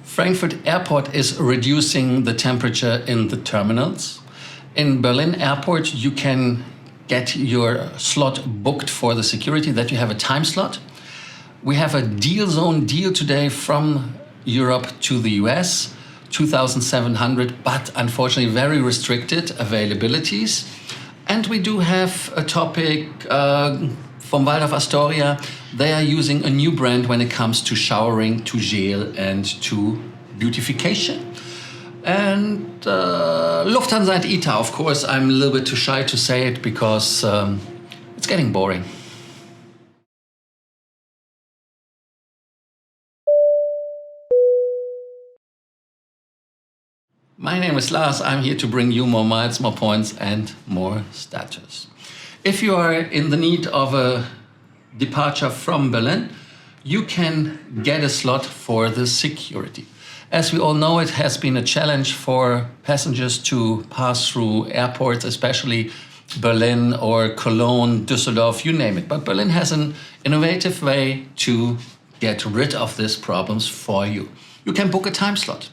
Frankfurt Airport is reducing the temperature in the terminals. In Berlin Airport, you can get your slot booked for the security, that you have a time slot. We have a deal zone deal today from Europe to the US, 2,700, but unfortunately very restricted availabilities. And we do have a topic from Waldorf Astoria. They are using a new brand when it comes to showering, to gel, and to beautification. And Lufthansa and ITA, of course, I'm a little bit too shy to say it because it's getting boring. My name is Lars. I'm here to bring you more miles, more points, and more status. If you are in the need of a departure from Berlin, you can get a slot for the security. As we all know, it has been a challenge for passengers to pass through airports, especially Berlin or Cologne, Düsseldorf, you name it. But Berlin has an innovative way to get rid of these problems for you. You can book a time slot.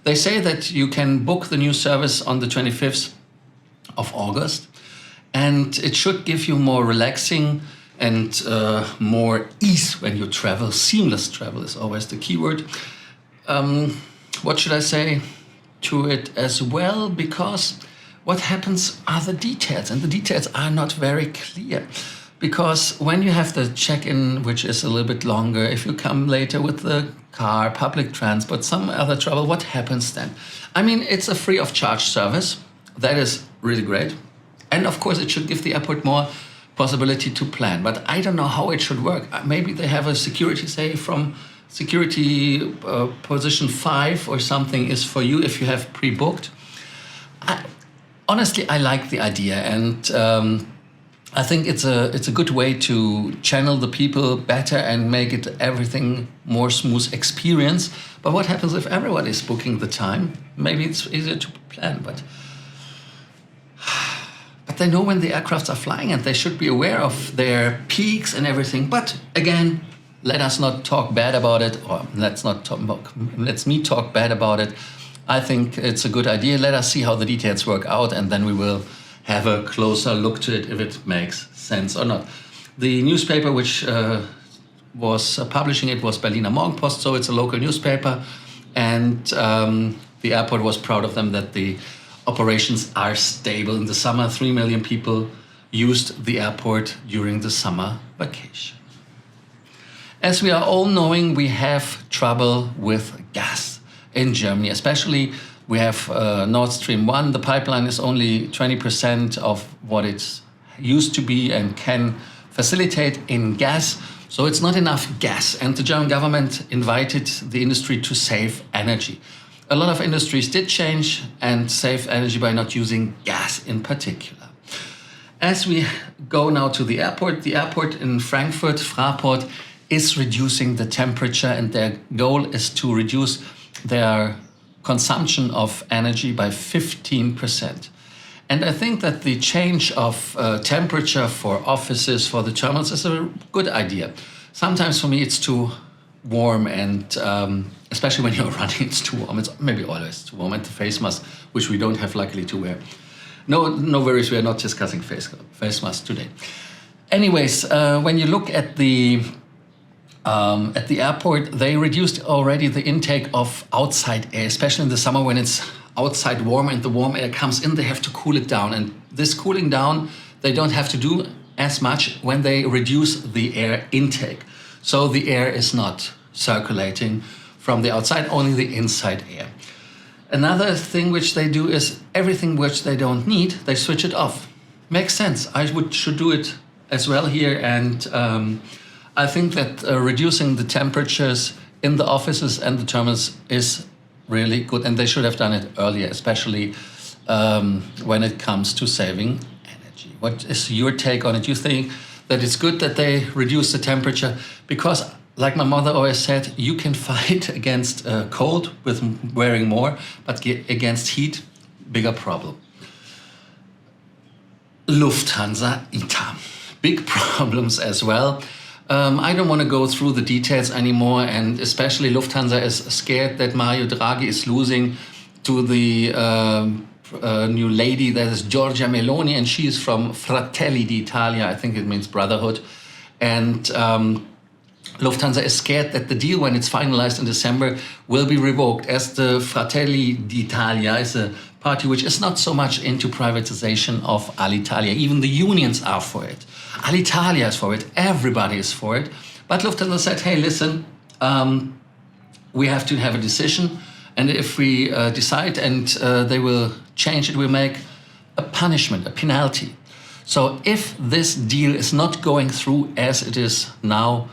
They say that you can book the new service on the 25th of August, and it should give you more relaxing and more ease when you travel. Seamless travel is always the keyword. What should I say to it as well? Because what happens are the details, and the details are not very clear. Because when you have the check-in, which is a little bit longer, if you come later with the car, public transport, some other trouble, what happens then? I mean, it's a free of charge service. That is really great. And of course, it should give the airport more possibility to plan. But I don't know how it should work. Maybe they have a security, say, from security position 5 or something is for you if you have pre-booked. Honestly, I like the idea, and I think it's a good way to channel the people better and make it everything more smooth experience. But what happens if everyone is booking the time? Maybe it's easier to plan, but they know when the aircrafts are flying, and they should be aware of their peaks and everything. But again, let us not talk bad about it, or let's me talk bad about it. I think it's a good idea. Let us see how the details work out, and then we will have a closer look to it if it makes sense or not. The newspaper which was publishing it was Berliner Morgenpost, so it's a local newspaper, and the airport was proud of them that the operations are stable. In the summer, 3 million people used the airport during the summer vacation. As we are all knowing, we have trouble with gas in Germany, especially we have Nord Stream 1. The pipeline is only 20% of what it used to be and can facilitate in gas. So it's not enough gas. And the German government invited the industry to save energy. A lot of industries did change and save energy by not using gas in particular. As we go now to the airport in Frankfurt, Fraport, is reducing the temperature, and their goal is to reduce their consumption of energy by 15%. And I think that the change of temperature for offices, for the terminals, is a good idea. Sometimes for me it's too warm, and especially when you're running, it's too warm. It's maybe always too warm. And the face mask, which we don't have luckily to wear. No worries, we are not discussing face masks today. Anyways, when you look at the airport, they reduced already the intake of outside air, especially in the summer when it's outside warm and the warm air comes in, they have to cool it down. And this cooling down, they don't have to do as much when they reduce the air intake. So the air is not circulating from the outside, only the inside air. Another thing which they do is everything which they don't need, they switch it off. Makes sense. Should do it as well here. And I think that reducing the temperatures in the offices and the terminals is really good. And they should have done it earlier, especially when it comes to saving energy. What is your take on it? Do you think that it's good that they reduce the temperature? Because like my mother always said, you can fight against cold with wearing more, but against heat, bigger problem. Lufthansa, ITA, big problems as well. I don't want to go through the details anymore, and especially Lufthansa is scared that Mario Draghi is losing to the new lady that is Giorgia Meloni, and she is from Fratelli d'Italia. I think it means brotherhood. And Lufthansa is scared that the deal, when it's finalized in December, will be revoked, as the Fratelli d'Italia is a party which is not so much into privatization of Alitalia. Even the unions are for it. Alitalia is for it. Everybody is for it. But Lufthansa said, hey, listen, we have to have a decision. And if we decide and they will change it, we'll make a punishment, a penalty. So if this deal is not going through as it is now,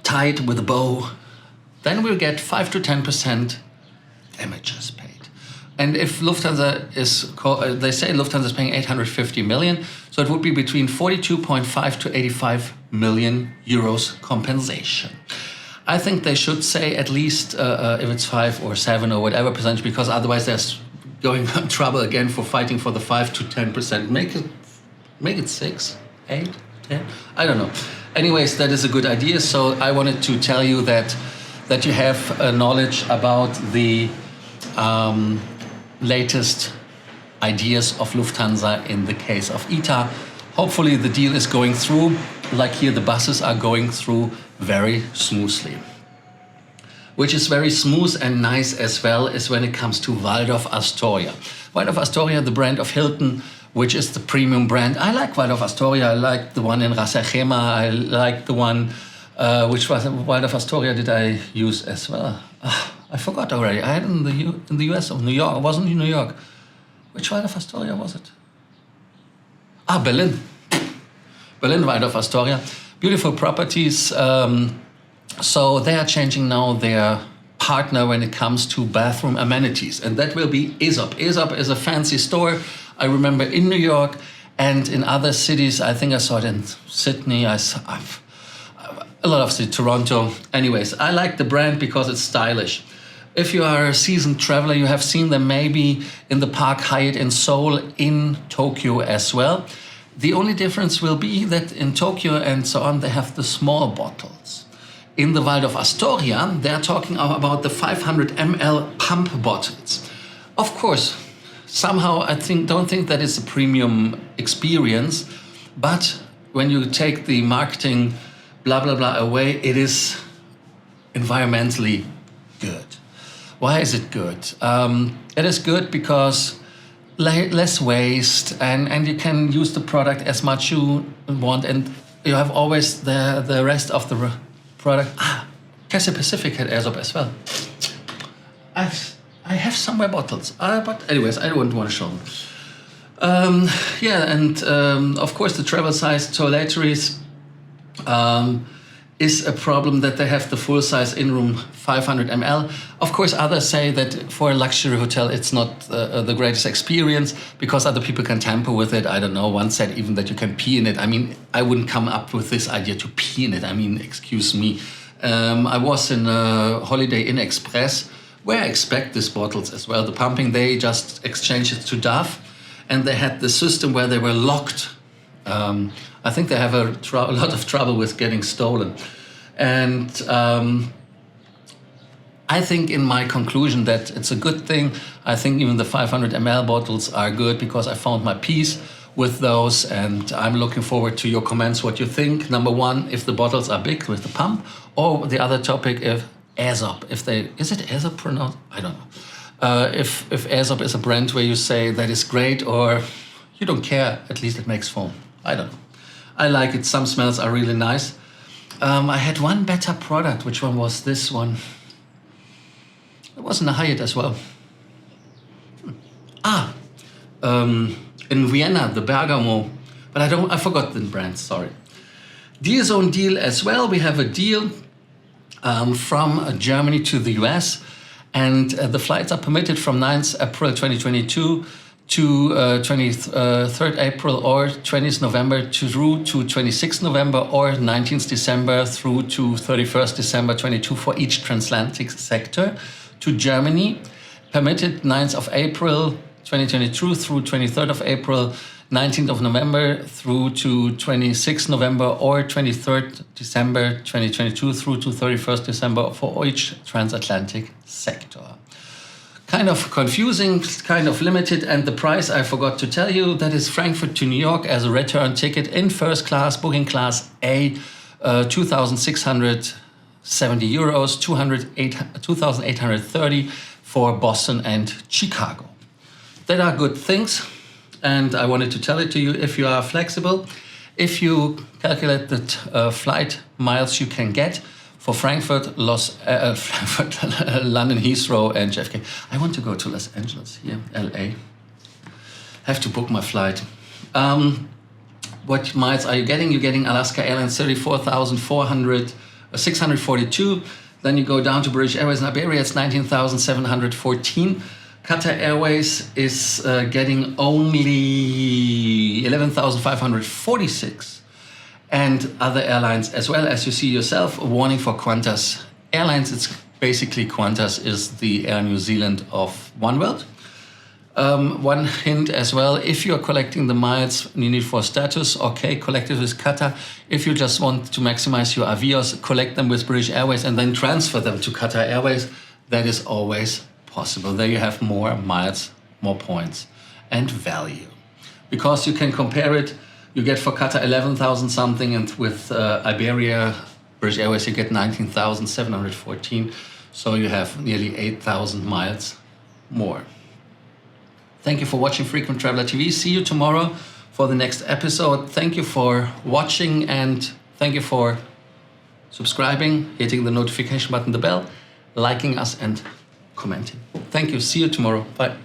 tied with a bow, then we'll get 5 to 10% damages paid. And if Lufthansa is, they say Lufthansa is paying 850 million, so it would be between 42.5 to 85 million euros compensation. I think they should say at least if it's 5 or 7 or whatever percentage, because otherwise there's going on trouble again for fighting for the 5 to 10%. Make it 6, 8, 10. I don't know. Anyways, that is a good idea. So I wanted to tell you that you have knowledge about the latest ideas of Lufthansa in the case of ITA. Hopefully the deal is going through. Like here, the buses are going through very smoothly. Which is very smooth and nice as well as when it comes to Waldorf Astoria. Waldorf Astoria, the brand of Hilton, which is the premium brand. I like Waldorf Astoria. I like the one in Ras Al Khaimah. I like the one, which was Waldorf Astoria did I use as well? I forgot already. I had it in the US of New York. It wasn't in New York. Which Waldorf Astoria was it? Berlin. Berlin Waldorf Astoria. Beautiful properties. So they are changing now their partner when it comes to bathroom amenities. And that will be Aēsop. Aēsop is a fancy store. I remember in New York and in other cities. I think I saw it in Sydney. A lot of cities, Toronto. Anyways, I like the brand because it's stylish. If you are a seasoned traveler, you have seen them maybe in the Park Hyatt in Seoul, in Tokyo as well. The only difference will be that in Tokyo and so on, they have the small bottles. In the Waldorf Astoria, they're talking about the 500 ml pump bottles. Of course, somehow I don't think that it's a premium experience, but when you take the marketing blah blah blah away, it is environmentally good. Why is it good? It is good because less waste, and you can use the product as much you want, and you have always the rest of the product. Cathay Pacific had Aēsop as well. I have somewhere bottles, but anyways, I don't want to show them. Of course the travel size toiletries is a problem, that they have the full size in-room 500 ml. Of course, others say that for a luxury hotel it's not the greatest experience because other people can tamper with it. I don't know, one said even that you can pee in it. I mean, I wouldn't come up with this idea to pee in it. I mean, excuse me. I was in a Holiday Inn Express where I expect these bottles as well. The pumping, they just exchanged it to Dove, and they had the system where they were locked. I think they have a lot of trouble with getting stolen. And I think in my conclusion that it's a good thing. I think even the 500 ml bottles are good because I found my peace with those, and I'm looking forward to your comments, what you think. Number one, if the bottles are big with the pump, or the other topic, if Aēsop, is it Aēsop pronounced? I don't know. If Aēsop is a brand where you say that is great, or you don't care, at least it makes foam. I don't know. I like it. Some smells are really nice. I had one better product. Which one was this one? It was in a Hyatt as well. In Vienna, the Bergamo, but I forgot the brand, sorry. Deal Zone deal as well. We have a deal from Germany to the US, and the flights are permitted from 9th April 2022 to 23rd April or 20th November through to 26th November or 19th December through to 31st December 22 for each transatlantic sector. To Germany, permitted 9th of April 2022 through 23rd of April 19th of November through to 26th November or 23rd December 2022 through to 31st December for each transatlantic sector. Kind of confusing, kind of limited, and the price I forgot to tell you, that is Frankfurt to New York as a return ticket in first class, booking class A, 2,670 euros, 2,830 for Boston and Chicago. That are good things. And I wanted to tell it to you if you are flexible. If you calculate the flight miles you can get for Frankfurt, London Heathrow and JFK. I want to go to Los Angeles here, LA. Have to book my flight. What miles are you getting? You're getting Alaska Airlines 34,642. Then you go down to British Airways in Iberia, it's 19,714. Qatar Airways is getting only 11,546, and other airlines as well. As you see yourself, a warning for Qantas Airlines. It's basically Qantas is the Air New Zealand of oneworld. One hint as well, if you're collecting the miles you need for status, okay, collect it with Qatar. If you just want to maximize your Avios, collect them with British Airways and then transfer them to Qatar Airways. That is always possible. There you have more miles, more points, and value. Because you can compare it, you get for Qatar 11,000 something, and with Iberia, British Airways, you get 19,714. So you have nearly 8,000 miles more. Thank you for watching Frequent Traveler TV. See you tomorrow for the next episode. Thank you for watching, and thank you for subscribing, hitting the notification button, the bell, liking us, and commenting. Thank you. See you tomorrow. Bye.